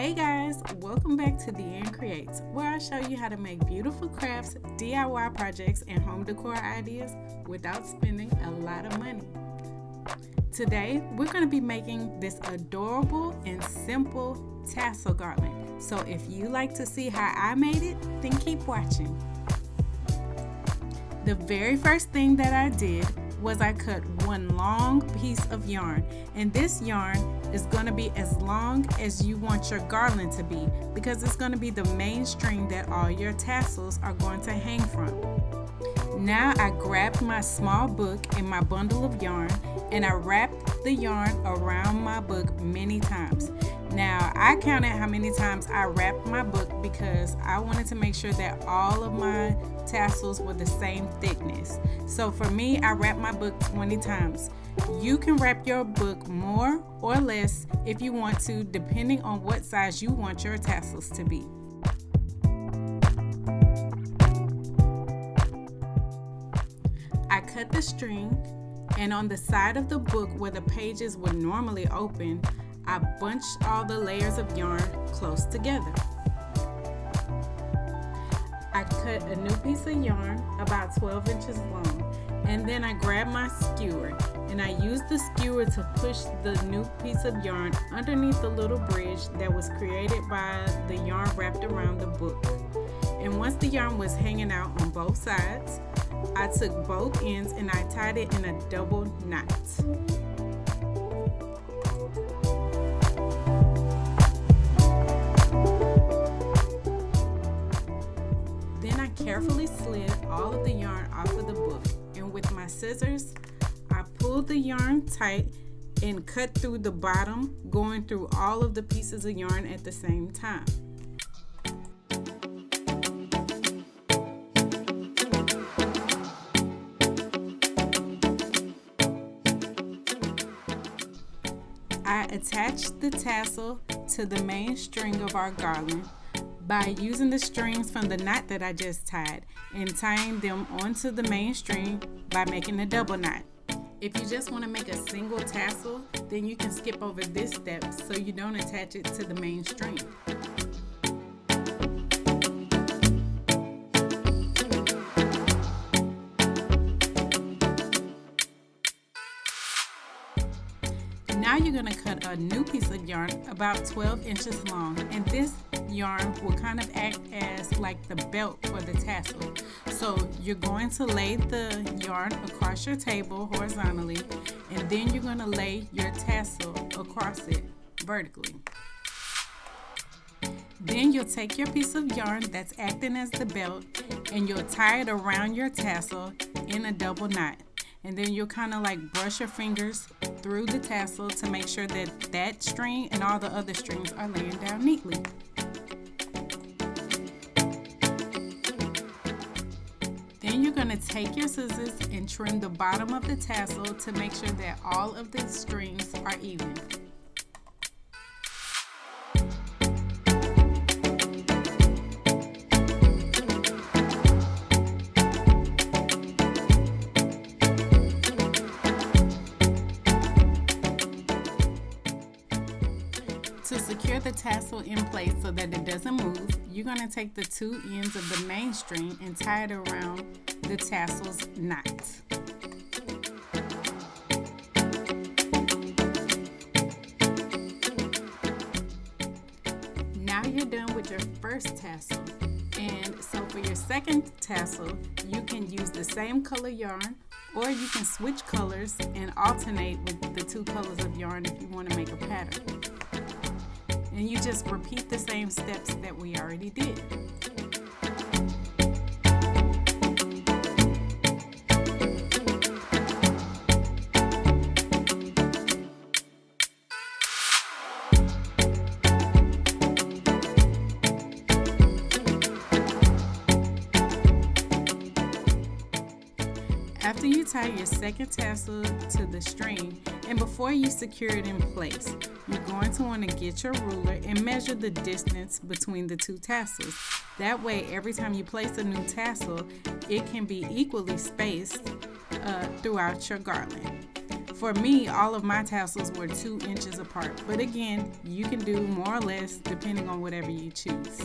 Hey guys, welcome back to DeAnn Creates, where I show you how to make beautiful crafts, DIY projects, and home decor ideas without spending a lot of money. Today, we're going to be making this adorable and simple tassel garland. So if you like to see how I made it, then keep watching. The very first thing that I did was I cut one long piece of yarn, and this yarn is going to be as long as you want your garland to be because it's going to be the main string that all your tassels are going to hang from. Now I grabbed my small book and my bundle of yarn and I wrapped the yarn around my book many times. Now I counted how many times I wrapped my book because I wanted to make sure that all of my tassels were the same thickness. So for me, I wrapped my book 20 times. You can wrap your book more or less if you want to, depending on what size you want your tassels to be. I cut the string, and on the side of the book where the pages would normally open, I bunched all the layers of yarn close together. I cut a new piece of yarn about 12 inches long, and then I grabbed my skewer and I used the skewer to push the new piece of yarn underneath the little bridge that was created by the yarn wrapped around the book. And once the yarn was hanging out on both sides, I took both ends and I tied it in a double knot. Then I carefully slid all of the yarn off of the book, and with my scissors, I pulled the yarn tight and cut through the bottom, going through all of the pieces of yarn at the same time. I attached the tassel to the main string of our garland by using the strings from the knot that I just tied and tying them onto the main string by making a double knot. If you just want to make a single tassel, then you can skip over this step so you don't attach it to the main string. Now you're going to cut a new piece of yarn about 12 inches long, and this yarn will kind of act as like the belt for the tassel. So you're going to lay the yarn across your table horizontally, and then you're going to lay your tassel across it vertically. Then you'll take your piece of yarn that's acting as the belt and you'll tie it around your tassel in a double knot. And then you'll kind of like brush your fingers through the tassel to make sure that that string and all the other strings are laying down neatly. Then you're going to take your scissors and trim the bottom of the tassel to make sure that all of the strings are even. To secure the tassel in place so that it doesn't move, you're going to take the two ends of the main string and tie it around the tassel's knot. Now you're done with your first tassel. And so for your second tassel, you can use the same color yarn, or you can switch colors and alternate with the two colors of yarn if you want to make a pattern. And you just repeat the same steps that we already did. After you tie your second tassel to the string, and before you secure it in place, you're going to want to get your ruler and measure the distance between the two tassels. That way, every time you place a new tassel, it can be equally spaced throughout your garland. For me, all of my tassels were 2 inches apart, but again, you can do more or less depending on whatever you choose.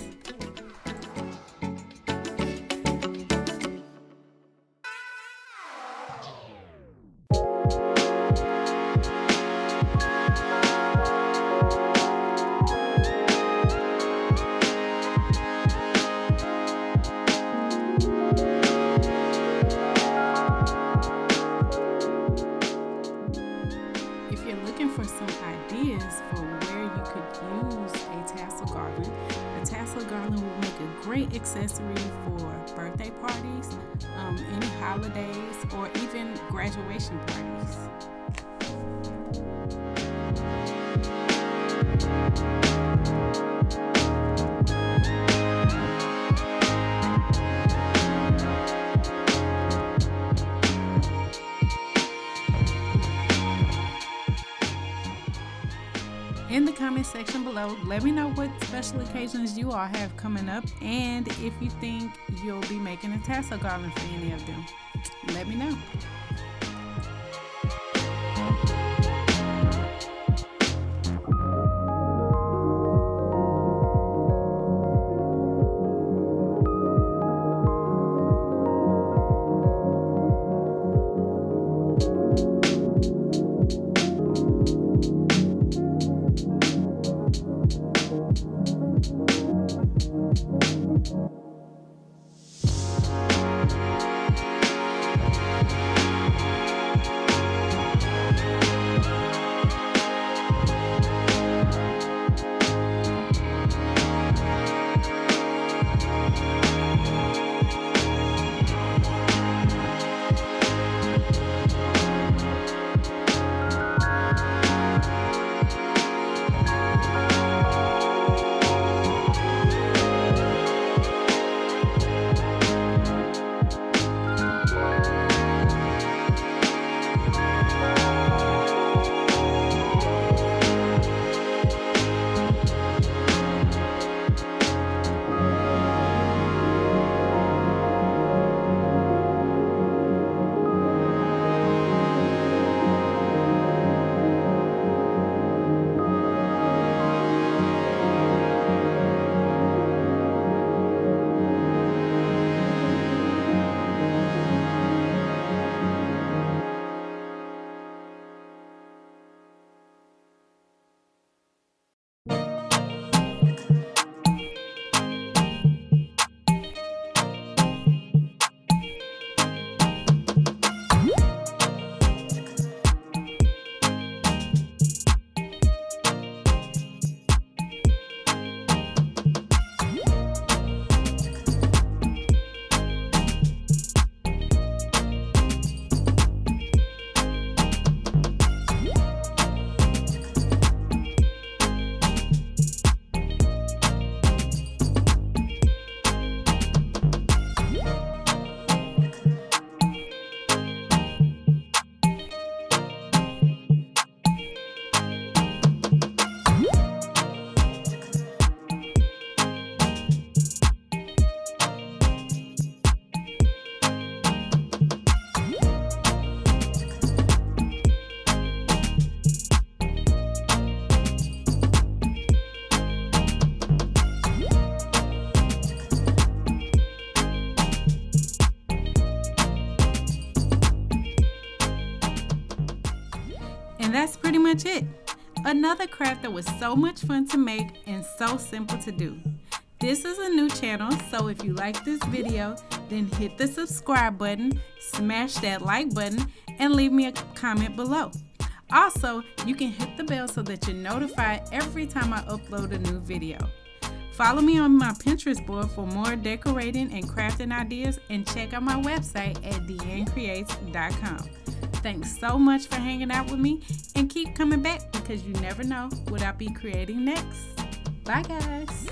If you're looking for some ideas for where you could use a tassel garland will make a great accessory for birthday parties, any holidays, or even graduation parties. In the comment section below, let me know what special occasions you all have coming up, and if you think you'll be making a tassel garland for any of them. Let me know. And that's pretty much it. Another craft that was so much fun to make and so simple to do. This is a new channel, so if you like this video, then hit the subscribe button, smash that like button, and leave me a comment below. Also, you can hit the bell so that you're notified every time I upload a new video. Follow me on my Pinterest board for more decorating and crafting ideas, and check out my website at DeAnnCreates.com. Thanks so much for hanging out with me, and keep coming back because you never know what I'll be creating next. Bye guys.